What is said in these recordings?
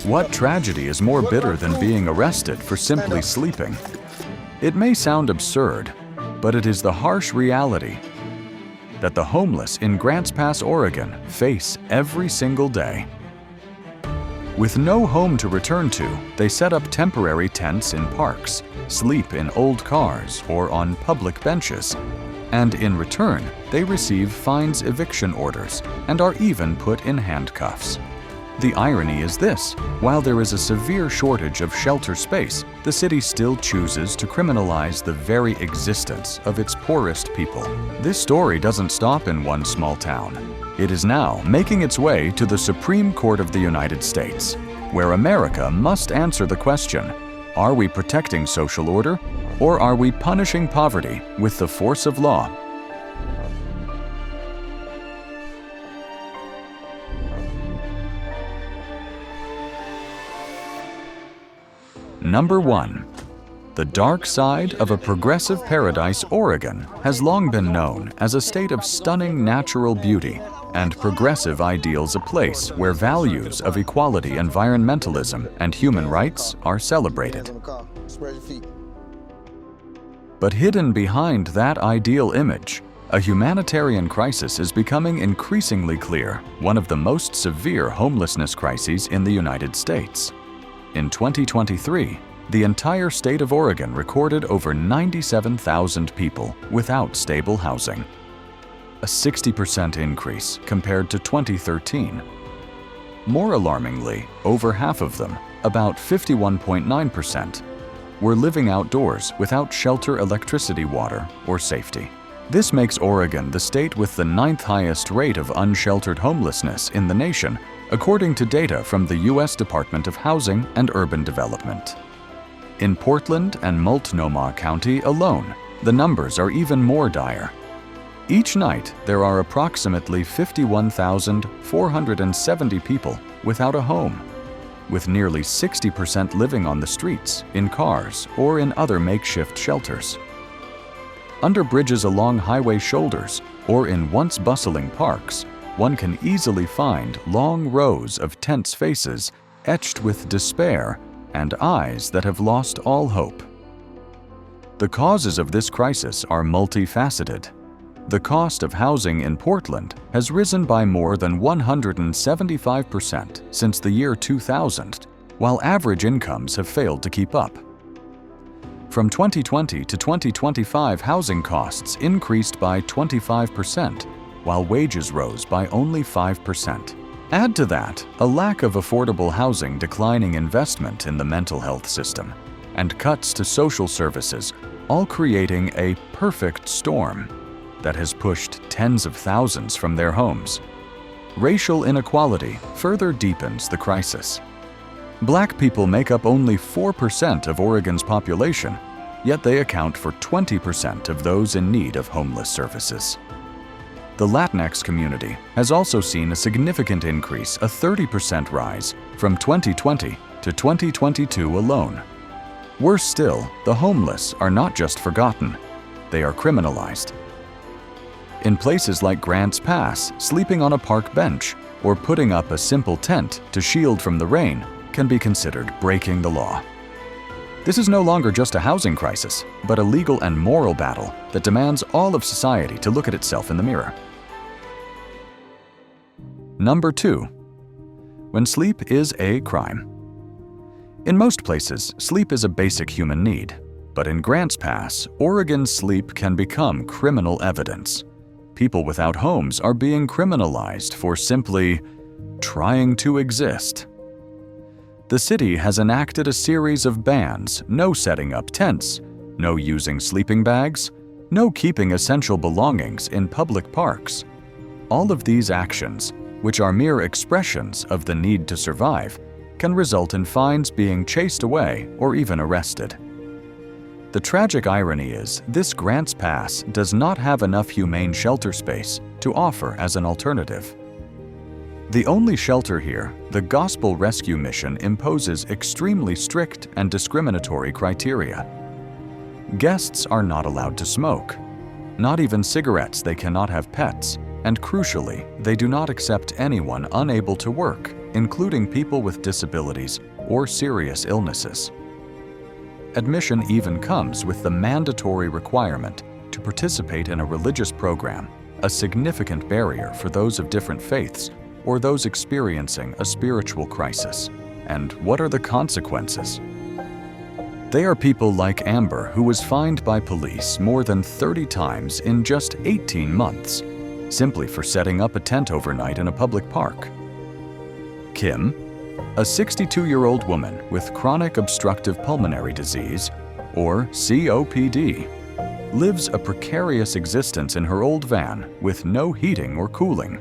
What tragedy is more bitter than being arrested for simply sleeping? It may sound absurd, but it is the harsh reality that the homeless in Grants Pass, Oregon face every single day. With no home to return to, they set up temporary tents in parks, sleep in old cars or on public benches, and in return, they receive fines, eviction orders, and are even put in handcuffs. The irony is this: while there is a severe shortage of shelter space, the city still chooses to criminalize the very existence of its poorest people. This story doesn't stop in one small town. It is now making its way to the Supreme Court of the United States, where America must answer the question: are we protecting social order, or are we punishing poverty with the force of law? Number 1. The dark side of a progressive paradise. Oregon has long been known as a state of stunning natural beauty and progressive ideals, a place where values of equality, environmentalism, and human rights are celebrated. But hidden behind that ideal image, a humanitarian crisis is becoming increasingly clear, one of the most severe homelessness crises in the United States. In 2023, the entire state of Oregon recorded over 97,000 people without stable housing, a 60% increase compared to 2013. More alarmingly, over half of them, about 51.9%, were living outdoors without shelter, electricity, water, or safety. This makes Oregon the state with the 9th highest rate of unsheltered homelessness in the nation, according to data from the U.S. Department of Housing and Urban Development. In Portland and Multnomah County alone, the numbers are even more dire. Each night, there are approximately 51,470 people without a home, with nearly 60% living on the streets, in cars, or in other makeshift shelters. Under bridges along highway shoulders or in once bustling parks, one can easily find long rows of tense faces etched with despair and eyes that have lost all hope. The causes of this crisis are multifaceted. The cost of housing in Portland has risen by more than 175% since the year 2000, while average incomes have failed to keep up. From 2020 to 2025, housing costs increased by 25%, while wages rose by only 5%. Add to that a lack of affordable housing, declining investment in the mental health system, and cuts to social services, all creating a perfect storm that has pushed tens of thousands from their homes. Racial inequality further deepens the crisis. Black people make up only 4% of Oregon's population, yet they account for 20% of those in need of homeless services. The Latinx community has also seen a significant increase, a 30% rise from 2020 to 2022 alone. Worse still, the homeless are not just forgotten, they are criminalized. In places like Grants Pass, sleeping on a park bench or putting up a simple tent to shield from the rain can be considered breaking the law. This is no longer just a housing crisis, but a legal and moral battle that demands all of society to look at itself in the mirror. Number 2. When sleep is a crime. In most places, sleep is a basic human need, but in Grants Pass, Oregon's sleep can become criminal evidence. People without homes are being criminalized for simply trying to exist. The city has enacted a series of bans: no setting up tents, no using sleeping bags, no keeping essential belongings in public parks. All of these actions, which are mere expressions of the need to survive, can result in fines, being chased away, or even arrested. The tragic irony is, this Grants Pass does not have enough humane shelter space to offer as an alternative. The only shelter here, the Gospel Rescue Mission, imposes extremely strict and discriminatory criteria. Guests are not allowed to smoke. Not even cigarettes. They cannot have pets. And crucially, they do not accept anyone unable to work, including people with disabilities or serious illnesses. Admission even comes with the mandatory requirement to participate in a religious program, a significant barrier for those of different faiths or those experiencing a spiritual crisis. And what are the consequences? They are people like Amber, who was fined by police more than 30 times in just 18 months, simply for setting up a tent overnight in a public park. Kim, a 62-year-old woman with chronic obstructive pulmonary disease, or COPD, lives a precarious existence in her old van with no heating or cooling.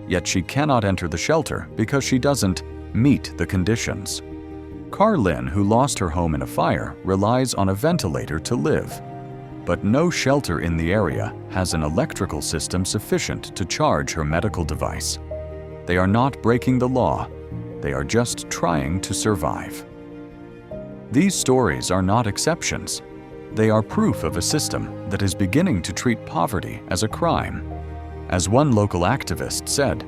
Yet she cannot enter the shelter because she doesn't meet the conditions. Carlin, who lost her home in a fire, relies on a ventilator to live. But no shelter in the area has an electrical system sufficient to charge her medical device. They are not breaking the law. They are just trying to survive. These stories are not exceptions. They are proof of a system that is beginning to treat poverty as a crime. As one local activist said,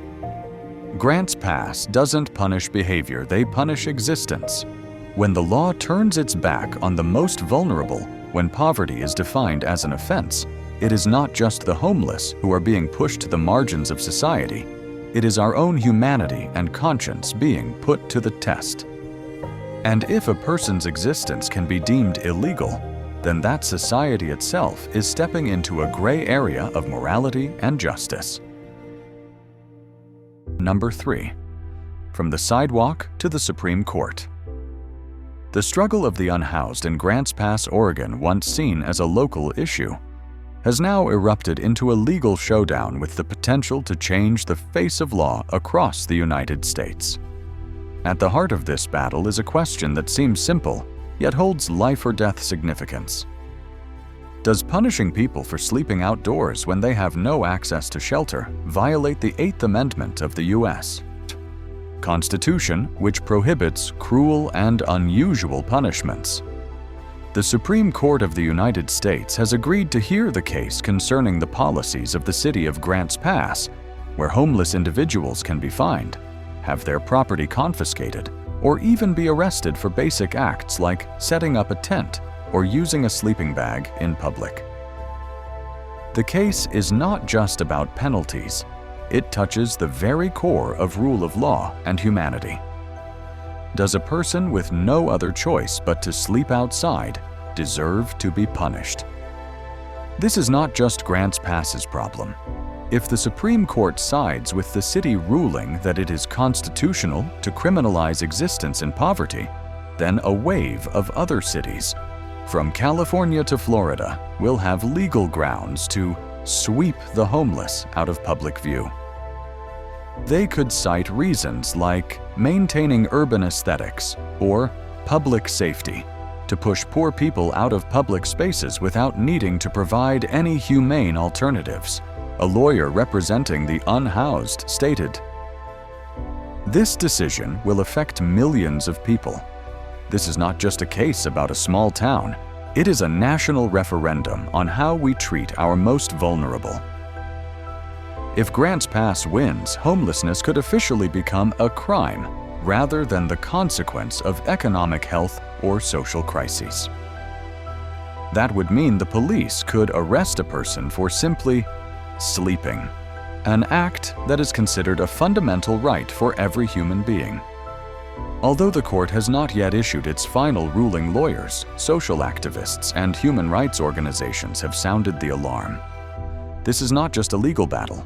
"Grants Pass doesn't punish behavior, they punish existence. When the law turns its back on the most vulnerable, when poverty is defined as an offense, it is not just the homeless who are being pushed to the margins of society. It is our own humanity and conscience being put to the test." And if a person's existence can be deemed illegal, then that society itself is stepping into a gray area of morality and justice. Number 3. From the sidewalk to the Supreme Court. The struggle of the unhoused in Grants Pass, Oregon, once seen as a local issue, has now erupted into a legal showdown with the potential to change the face of law across the United States. At the heart of this battle is a question that seems simple, yet holds life or death significance. Does punishing people for sleeping outdoors when they have no access to shelter violate the 8th Amendment of the U.S. Constitution, which prohibits cruel and unusual punishments? The Supreme Court of the United States has agreed to hear the case concerning the policies of the city of Grants Pass, where homeless individuals can be fined, have their property confiscated, or even be arrested for basic acts like setting up a tent or using a sleeping bag in public. The case is not just about penalties. It touches the very core of rule of law and humanity. Does a person with no other choice but to sleep outside deserve to be punished? This is not just Grants Pass's problem. If the Supreme Court sides with the city ruling that it is constitutional to criminalize existence in poverty, then a wave of other cities, from California to Florida, will have legal grounds to sweep the homeless out of public view. They could cite reasons like maintaining urban aesthetics or public safety to push poor people out of public spaces without needing to provide any humane alternatives. A lawyer representing the unhoused stated, "This decision will affect millions of people. This is not just a case about a small town. It is a national referendum on how we treat our most vulnerable." If Grants Pass wins, homelessness could officially become a crime rather than the consequence of economic health or social crises. That would mean the police could arrest a person for simply sleeping, an act that is considered a fundamental right for every human being. Although the court has not yet issued its final ruling, lawyers, social activists, and human rights organizations have sounded the alarm. This is not just a legal battle.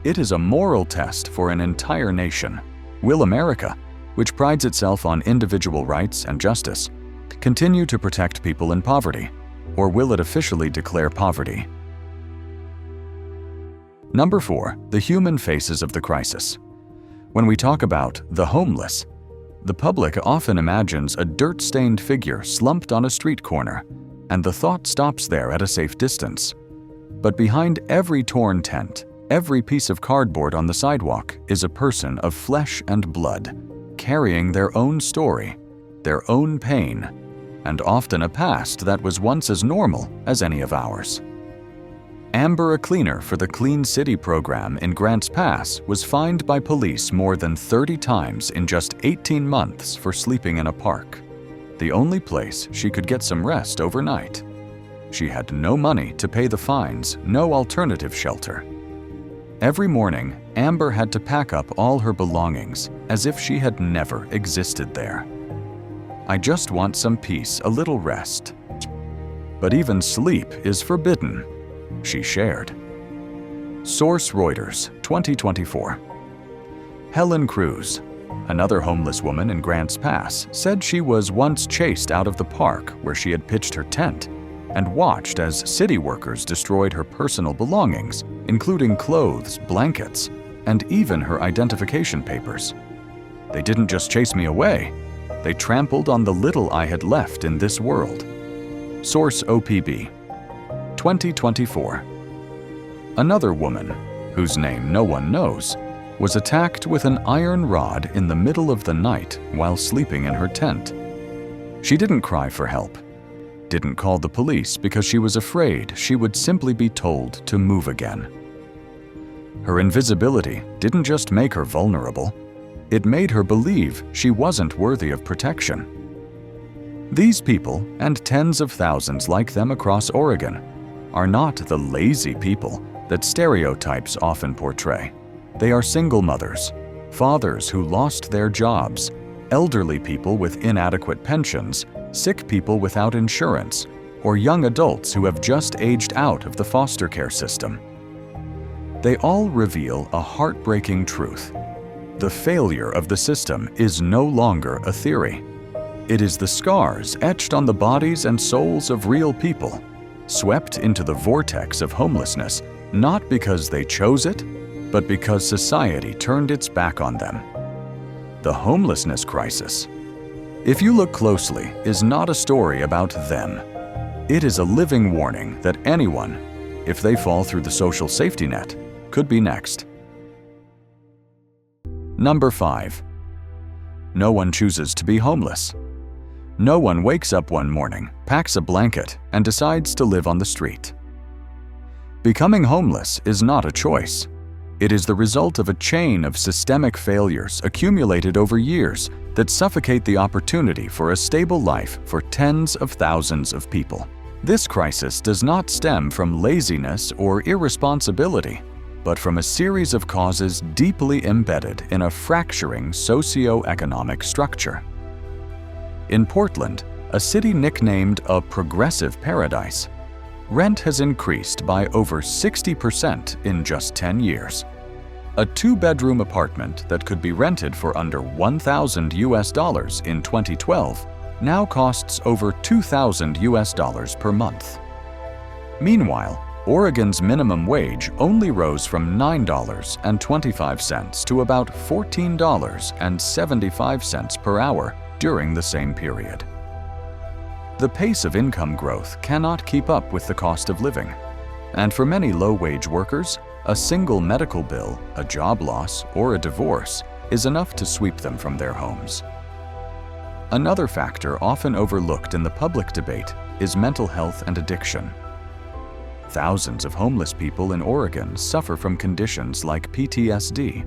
It is a moral test for an entire nation. Will America, which prides itself on individual rights and justice, continue to protect people in poverty, or will it officially declare poverty? Number 4, the human faces of the crisis. When we talk about the homeless, the public often imagines a dirt-stained figure slumped on a street corner, and the thought stops there at a safe distance. But behind every torn tent, every piece of cardboard on the sidewalk is a person of flesh and blood, carrying their own story, their own pain, and often a past that was once as normal as any of ours. Amber, a cleaner for the Clean City program in Grants Pass, was fined by police more than 30 times in just 18 months for sleeping in a park, the only place she could get some rest overnight. She had no money to pay the fines, no alternative shelter. Every morning, Amber had to pack up all her belongings as if she had never existed there. "I just want some peace, a little rest. But even sleep is forbidden," she shared. Source: Reuters, 2024. Helen Cruz, another homeless woman in Grants Pass, said she was once chased out of the park where she had pitched her tent and watched as city workers destroyed her personal belongings, including clothes, blankets, and even her identification papers. "They didn't just chase me away, they trampled on the little I had left in this world." Source: OPB, 2024. Another woman, whose name no one knows, was attacked with an iron rod in the middle of the night while sleeping in her tent. She didn't cry for help, didn't call the police because she was afraid she would simply be told to move again. Her invisibility didn't just make her vulnerable, it made her believe she wasn't worthy of protection. These people, and tens of thousands like them across Oregon, are not the lazy people that stereotypes often portray. They are single mothers, fathers who lost their jobs, elderly people with inadequate pensions, sick people without insurance, or young adults who have just aged out of the foster care system. They all reveal a heartbreaking truth. The failure of the system is no longer a theory. It is the scars etched on the bodies and souls of real people, swept into the vortex of homelessness, not because they chose it, but because society turned its back on them. The homelessness crisis, if you look closely, is not a story about them. It is a living warning that anyone, if they fall through the social safety net, could be next. Number 5. No one chooses to be homeless. No one wakes up one morning, packs a blanket, and decides to live on the street. Becoming homeless is not a choice. It is the result of a chain of systemic failures accumulated over years that suffocate the opportunity for a stable life for tens of thousands of people. This crisis does not stem from laziness or irresponsibility, but from a series of causes deeply embedded in a fracturing socio-economic structure. In Portland, a city nicknamed a progressive paradise, rent has increased by over 60% in just 10 years. A 2-bedroom apartment that could be rented for under $1,000 in 2012 now costs over $2,000 per month. Meanwhile, Oregon's minimum wage only rose from $9.25 to about $14.75 per hour during the same period. The pace of income growth cannot keep up with the cost of living, and for many low-wage workers, a single medical bill, a job loss, or a divorce is enough to sweep them from their homes. Another factor often overlooked in the public debate is mental health and addiction. Thousands of homeless people in Oregon suffer from conditions like PTSD,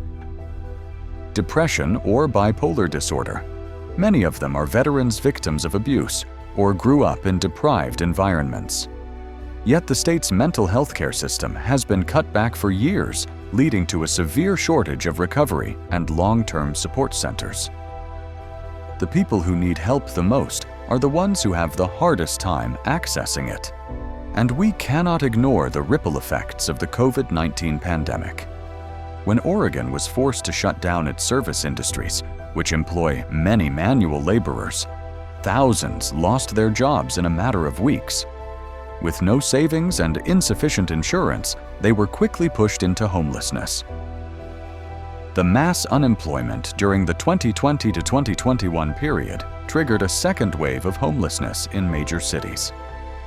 depression, or bipolar disorder. Many of them are veterans victims of abuse or grew up in deprived environments. Yet the state's mental health care system has been cut back for years, leading to a severe shortage of recovery and long-term support centers. The people who need help the most are the ones who have the hardest time accessing it. And we cannot ignore the ripple effects of the COVID-19 pandemic. When Oregon was forced to shut down its service industries, which employ many manual laborers, thousands lost their jobs in a matter of weeks. With no savings and insufficient insurance, they were quickly pushed into homelessness. The mass unemployment during the 2020 to 2021 period triggered a second wave of homelessness in major cities.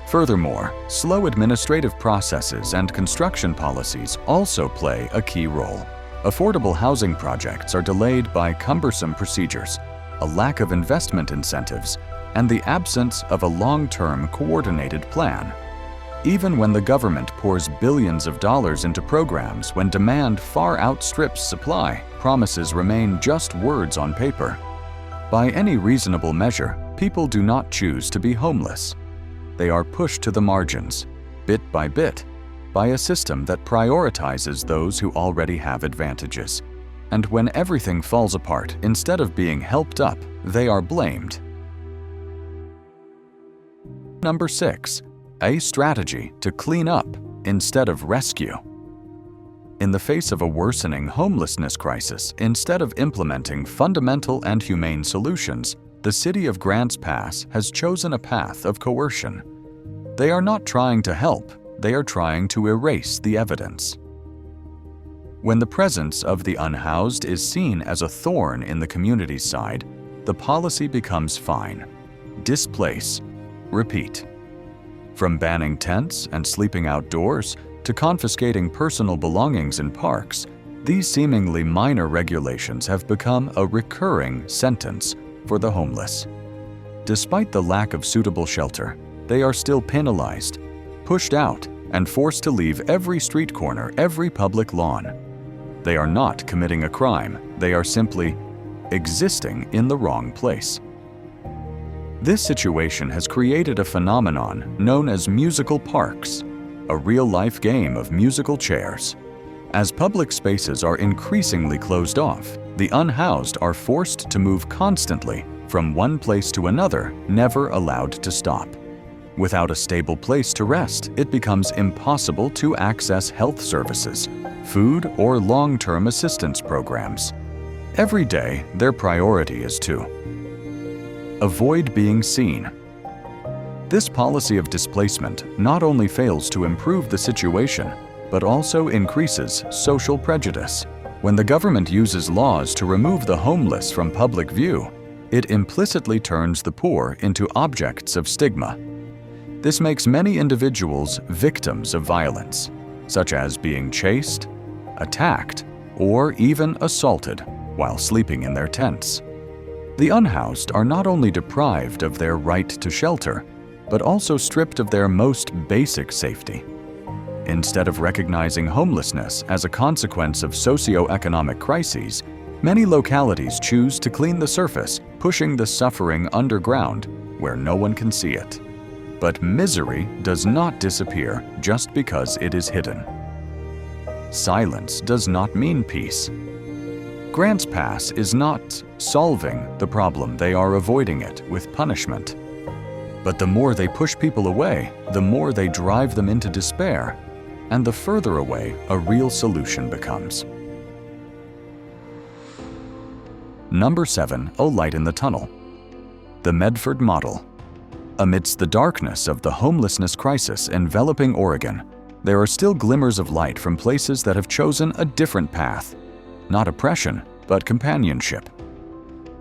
Furthermore, slow administrative processes and construction policies also play a key role. Affordable housing projects are delayed by cumbersome procedures, a lack of investment incentives, and the absence of a long-term coordinated plan. Even when the government pours billions of dollars into programs when demand far outstrips supply, promises remain just words on paper. By any reasonable measure, people do not choose to be homeless. They are pushed to the margins, bit by bit, by a system that prioritizes those who already have advantages. And when everything falls apart, instead of being helped up, they are blamed. Number 6. A strategy to clean up instead of rescue. In the face of a worsening homelessness crisis, instead of implementing fundamental and humane solutions, the city of Grants Pass has chosen a path of coercion. They are not trying to help, they are trying to erase the evidence. When the presence of the unhoused is seen as a thorn in the community's side, the policy becomes fine. Displace. Repeat. From banning tents and sleeping outdoors to confiscating personal belongings in parks, these seemingly minor regulations have become a recurring sentence for the homeless. Despite the lack of suitable shelter, they are still penalized, pushed out, and forced to leave every street corner, every public lawn. They are not committing a crime, they are simply existing in the wrong place. This situation has created a phenomenon known as musical parks, a real-life game of musical chairs. As public spaces are increasingly closed off, the unhoused are forced to move constantly from one place to another, never allowed to stop. Without a stable place to rest, it becomes impossible to access health services, food, or long-term assistance programs. Every day, their priority is to avoid being seen. This policy of displacement not only fails to improve the situation, but also increases social prejudice. When the government uses laws to remove the homeless from public view, it implicitly turns the poor into objects of stigma. This makes many individuals victims of violence, such as being chased, attacked, or even assaulted while sleeping in their tents. The unhoused are not only deprived of their right to shelter, but also stripped of their most basic safety. Instead of recognizing homelessness as a consequence of socio-economic crises, many localities choose to clean the surface, pushing the suffering underground where no one can see it. But misery does not disappear just because it is hidden. Silence does not mean peace. Grants Pass is not solving the problem, they are avoiding it with punishment. But the more they push people away, the more they drive them into despair, and the further away a real solution becomes. Number 7. A light in the tunnel. The Medford model. Amidst the darkness of the homelessness crisis enveloping Oregon, there are still glimmers of light from places that have chosen a different path. Not oppression, but companionship.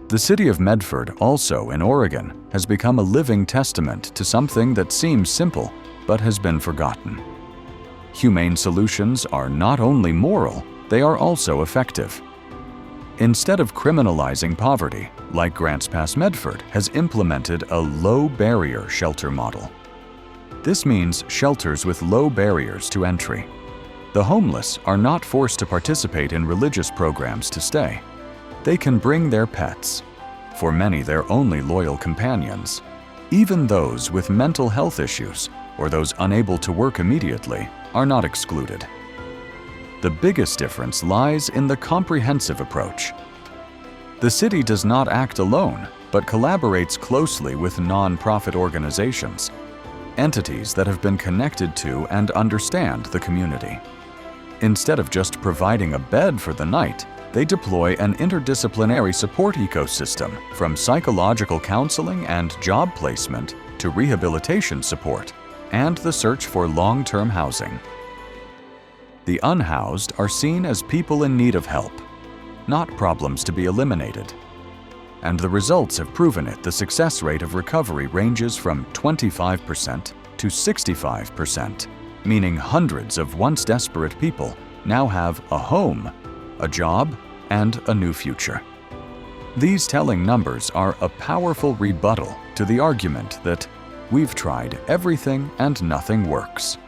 The city of Medford, also in Oregon, has become a living testament to something that seems simple, but has been forgotten. Humane solutions are not only moral, they are also effective. Instead of criminalizing poverty, like Grants Pass Medford has implemented a low-barrier shelter model. This means shelters with low barriers to entry. The homeless are not forced to participate in religious programs to stay. They can bring their pets, for many their only loyal companions. Even those with mental health issues or those unable to work immediately are not excluded. The biggest difference lies in the comprehensive approach. The city does not act alone, but collaborates closely with non-profit organizations, entities that have been connected to and understand the community. Instead of just providing a bed for the night, they deploy an interdisciplinary support ecosystem from psychological counseling and job placement to rehabilitation support and the search for long-term housing. The unhoused are seen as people in need of help, not problems to be eliminated. And the results have proven it. The success rate of recovery ranges from 25% to 65%, meaning hundreds of once desperate people now have a home, a job, and a new future. These telling numbers are a powerful rebuttal to the argument that we've tried everything and nothing works.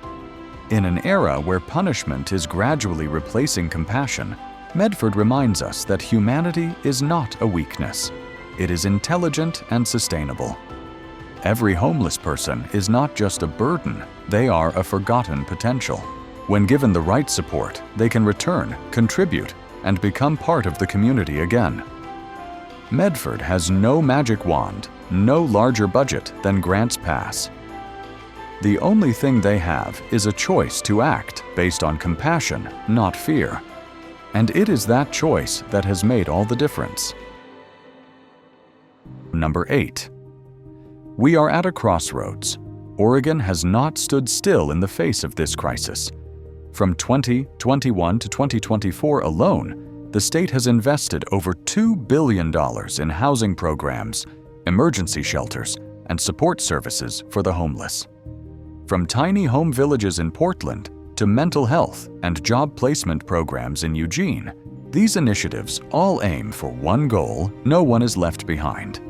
In an era where punishment is gradually replacing compassion, Medford reminds us that humanity is not a weakness. It is intelligent and sustainable. Every homeless person is not just a burden, they are a forgotten potential. When given the right support, they can return, contribute, and become part of the community again. Medford has no magic wand, no larger budget than Grants Pass. The only thing they have is a choice to act based on compassion, not fear. And it is that choice that has made all the difference. Number 8. We are at a crossroads. Oregon has not stood still in the face of this crisis. From 2021 to 2024 alone, the state has invested over $2 billion in housing programs, emergency shelters, and support services for the homeless. From tiny home villages in Portland to mental health and job placement programs in Eugene, these initiatives all aim for one goal: no one is left behind.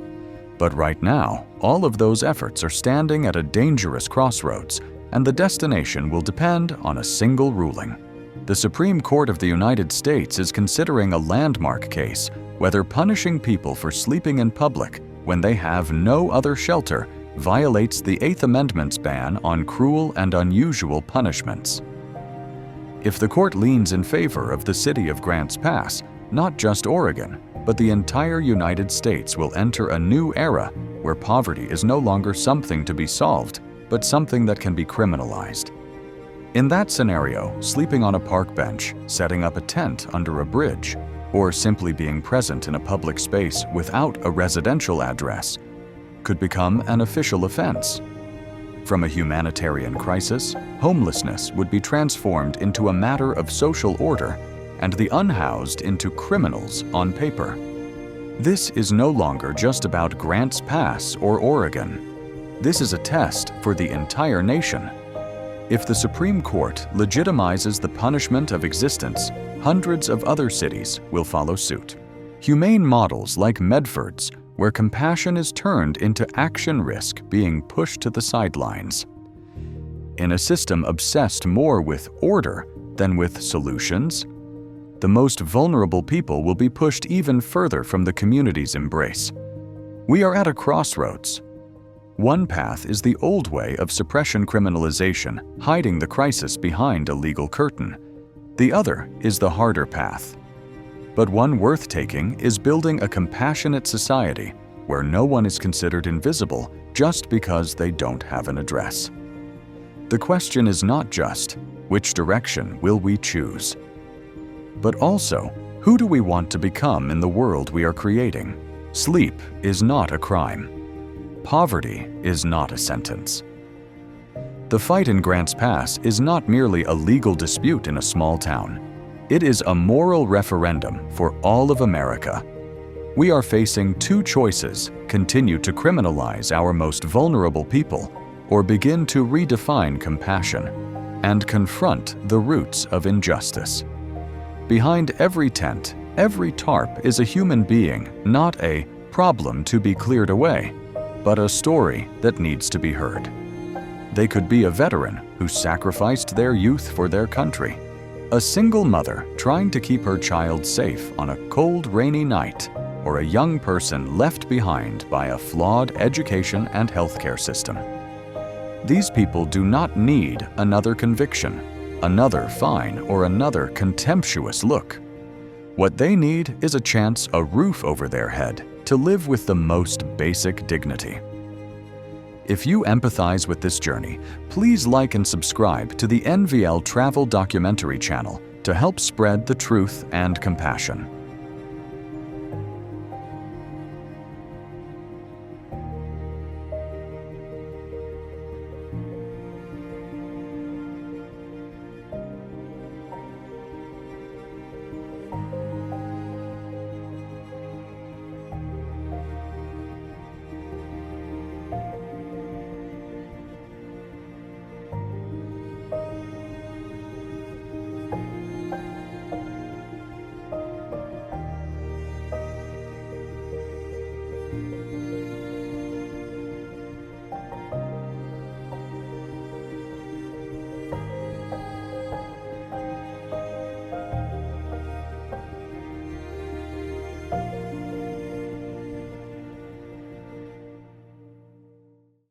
But right now, all of those efforts are standing at a dangerous crossroads, and the destination will depend on a single ruling. The Supreme Court of the United States is considering a landmark case whether punishing people for sleeping in public when they have no other shelter violates the Eighth Amendment's ban on cruel and unusual punishments. If the court leans in favor of the city of Grants Pass, not just Oregon, but the entire United States will enter a new era where poverty is no longer something to be solved, but something that can be criminalized. In that scenario, sleeping on a park bench, setting up a tent under a bridge, or simply being present in a public space without a residential address could become an official offense. From a humanitarian crisis, homelessness would be transformed into a matter of social order and the unhoused into criminals on paper. This is no longer just about Grants Pass or Oregon. This is a test for the entire nation. If the Supreme Court legitimizes the punishment of existence, hundreds of other cities will follow suit. Humane models like Medford's, where compassion is turned into action, risk being pushed to the sidelines. In a system obsessed more with order than with solutions, the most vulnerable people will be pushed even further from the community's embrace. We are at a crossroads. One path is the old way of suppression criminalization, hiding the crisis behind a legal curtain. The other is the harder path. But one worth taking is building a compassionate society where no one is considered invisible just because they don't have an address. The question is not just, which direction will we choose? But also, who do we want to become in the world we are creating? Sleep is not a crime. Poverty is not a sentence. The fight in Grants Pass is not merely a legal dispute in a small town. It is a moral referendum for all of America. We are facing two choices: continue to criminalize our most vulnerable people, or begin to redefine compassion and confront the roots of injustice. Behind every tent, every tarp is a human being, not a problem to be cleared away, but a story that needs to be heard. They could be a veteran who sacrificed their youth for their country, a single mother trying to keep her child safe on a cold, rainy night, or a young person left behind by a flawed education and healthcare system. These people do not need another conviction, another fine, or another contemptuous look. What they need is a chance, a roof over their head, to live with the most basic dignity. If you empathize with this journey, please like and subscribe to the NVL Travel Documentary channel to help spread the truth and compassion.